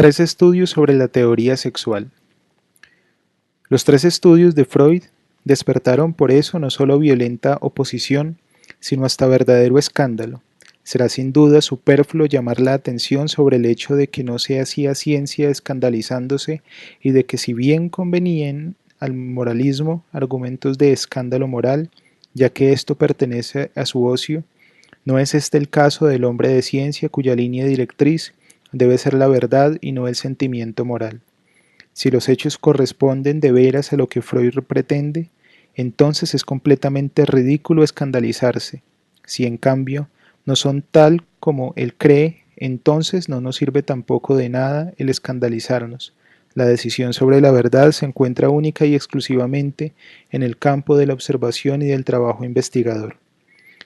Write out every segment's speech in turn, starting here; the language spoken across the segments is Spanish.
Tres estudios sobre la teoría sexual. Los tres estudios de Freud despertaron por eso no solo violenta oposición, sino hasta verdadero escándalo. Será sin duda superfluo llamar la atención sobre el hecho de que no se hacía ciencia escandalizándose y de que si bien convenían al moralismo argumentos de escándalo moral, ya que esto pertenece a su ocio, no es este el caso del hombre de ciencia cuya línea directriz debe ser la verdad y no el sentimiento moral. Si los hechos corresponden de veras a lo que Freud pretende, entonces es completamente ridículo escandalizarse. Si en cambio no son tal como él cree, entonces no nos sirve tampoco de nada el escandalizarnos. La decisión sobre la verdad se encuentra única y exclusivamente en el campo de la observación y del trabajo investigador.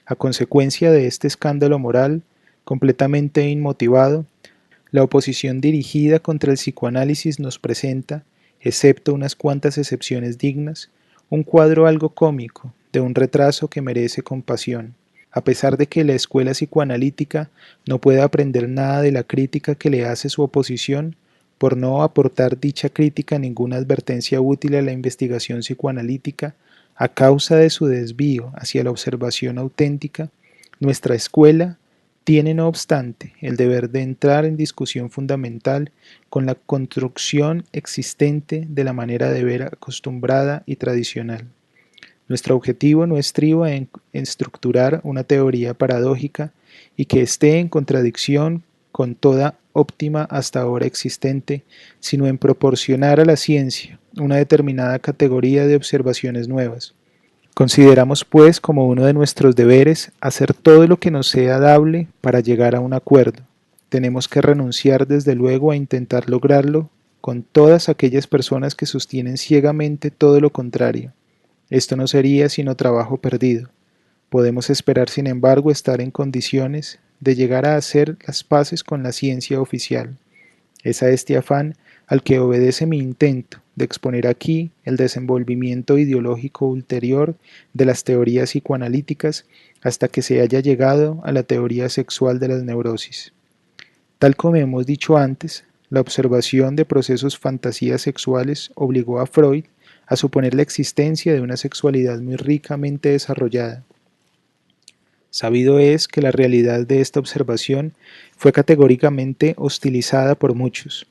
A consecuencia de este escándalo moral, completamente inmotivado, la oposición dirigida contra el psicoanálisis nos presenta, excepto unas cuantas excepciones dignas, un cuadro algo cómico de un retraso que merece compasión. A pesar de que la escuela psicoanalítica no puede aprender nada de la crítica que le hace su oposición, por no aportar dicha crítica ninguna advertencia útil a la investigación psicoanalítica, a causa de su desvío hacia la observación auténtica, nuestra escuela tiene, no obstante, el deber de entrar en discusión fundamental con la construcción existente de la manera de ver acostumbrada y tradicional. Nuestro objetivo no estriba en estructurar una teoría paradójica y que esté en contradicción con toda óptima hasta ahora existente, sino en proporcionar a la ciencia una determinada categoría de observaciones nuevas. Consideramos pues como uno de nuestros deberes hacer todo lo que nos sea dable para llegar a un acuerdo. Tenemos que renunciar desde luego a intentar lograrlo con todas aquellas personas que sostienen ciegamente todo lo contrario. Esto no sería sino trabajo perdido. Podemos esperar sin embargo estar en condiciones de llegar a hacer las paces con la ciencia oficial. Es a este afán al que obedece mi intento de exponer aquí el desenvolvimiento ideológico ulterior de las teorías psicoanalíticas hasta que se haya llegado a la teoría sexual de las neurosis. Tal como hemos dicho antes, la observación de procesos fantasías sexuales obligó a Freud a suponer la existencia de una sexualidad muy ricamente desarrollada. Sabido es que la realidad de esta observación fue categóricamente hostilizada por muchos.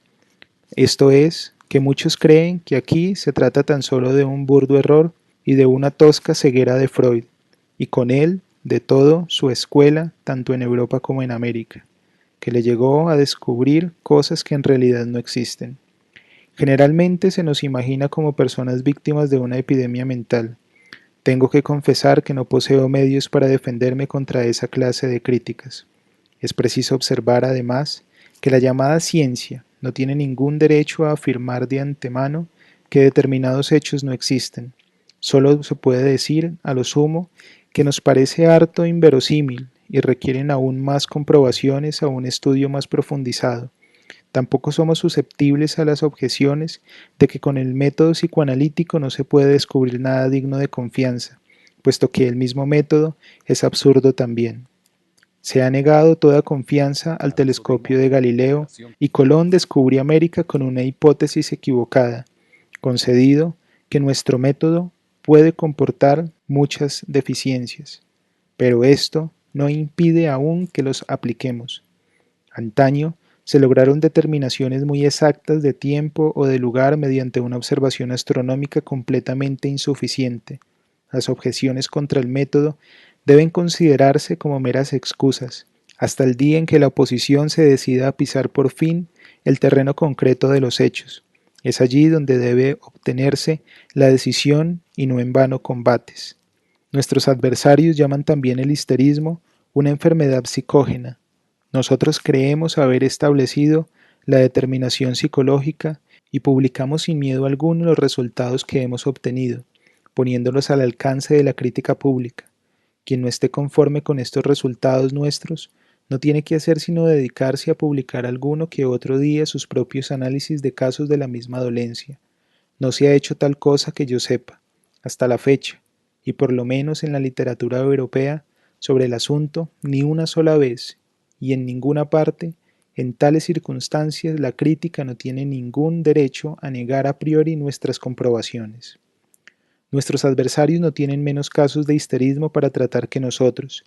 Esto es, que muchos creen que aquí se trata tan solo de un burdo error y de una tosca ceguera de Freud, y con él de todo su escuela, tanto en Europa como en América, que le llegó a descubrir cosas que en realidad no existen. Generalmente se nos imagina como personas víctimas de una epidemia mental. Tengo que confesar que no poseo medios para defenderme contra esa clase de críticas. Es preciso observar, además, que la llamada ciencia no tiene ningún derecho a afirmar de antemano que determinados hechos no existen. Solo se puede decir, a lo sumo, que nos parece harto inverosímil y requieren aún más comprobaciones a un estudio más profundizado. Tampoco somos susceptibles a las objeciones de que con el método psicoanalítico no se puede descubrir nada digno de confianza, puesto que el mismo método es absurdo también. Se ha negado toda confianza al telescopio de Galileo y Colón descubrió América con una hipótesis equivocada, concedido que nuestro método puede comportar muchas deficiencias, pero esto no impide aún que los apliquemos. Antaño se lograron determinaciones muy exactas de tiempo o de lugar mediante una observación astronómica completamente insuficiente. Las objeciones contra el método deben considerarse como meras excusas, hasta el día en que la oposición se decida a pisar por fin el terreno concreto de los hechos. Es allí donde debe obtenerse la decisión y no en vano combates. Nuestros adversarios llaman también el histerismo una enfermedad psicógena. Nosotros creemos haber establecido la determinación psicológica y publicamos sin miedo alguno los resultados que hemos obtenido, poniéndolos al alcance de la crítica pública. Quien no esté conforme con estos resultados nuestros, no tiene que hacer sino dedicarse a publicar alguno que otro día sus propios análisis de casos de la misma dolencia. No se ha hecho tal cosa que yo sepa, hasta la fecha, y por lo menos en la literatura europea, sobre el asunto, ni una sola vez, y en ninguna parte, En tales circunstancias, la crítica no tiene ningún derecho a negar a priori nuestras comprobaciones. Nuestros adversarios no tienen menos casos de histerismo para tratar que nosotros,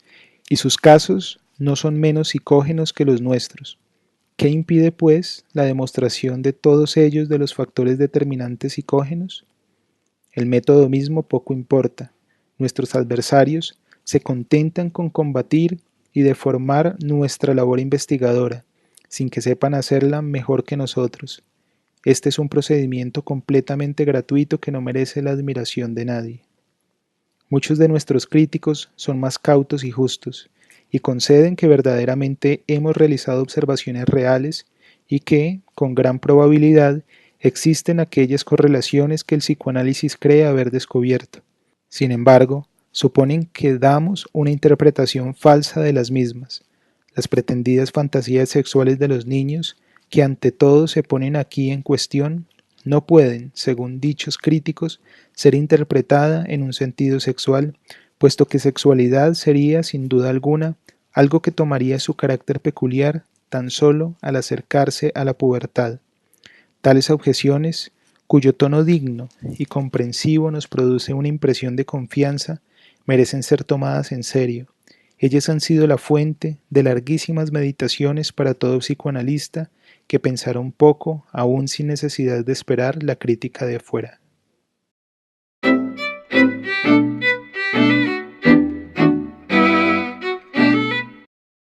y sus casos no son menos psicógenos que los nuestros. ¿Qué impide, pues, la demostración de todos ellos de los factores determinantes psicógenos? El método mismo poco importa. Nuestros adversarios se contentan con combatir y deformar nuestra labor investigadora, sin que sepan hacerla mejor que nosotros. Este es un procedimiento completamente gratuito que no merece la admiración de nadie. Muchos de nuestros críticos son más cautos y justos, y conceden que verdaderamente hemos realizado observaciones reales y que, con gran probabilidad, existen aquellas correlaciones que el psicoanálisis cree haber descubierto. Sin embargo, suponen que damos una interpretación falsa de las mismas. Las pretendidas fantasías sexuales de los niños, que ante todo se ponen aquí en cuestión, no pueden, según dichos críticos, ser interpretada en un sentido sexual, puesto que sexualidad sería, sin duda alguna, algo que tomaría su carácter peculiar tan solo al acercarse a la pubertad. Tales objeciones, cuyo tono digno y comprensivo nos produce una impresión de confianza, merecen ser tomadas en serio. Ellas han sido la fuente de larguísimas meditaciones para todo psicoanalista que pensara un poco, aún sin necesidad de esperar la crítica de afuera.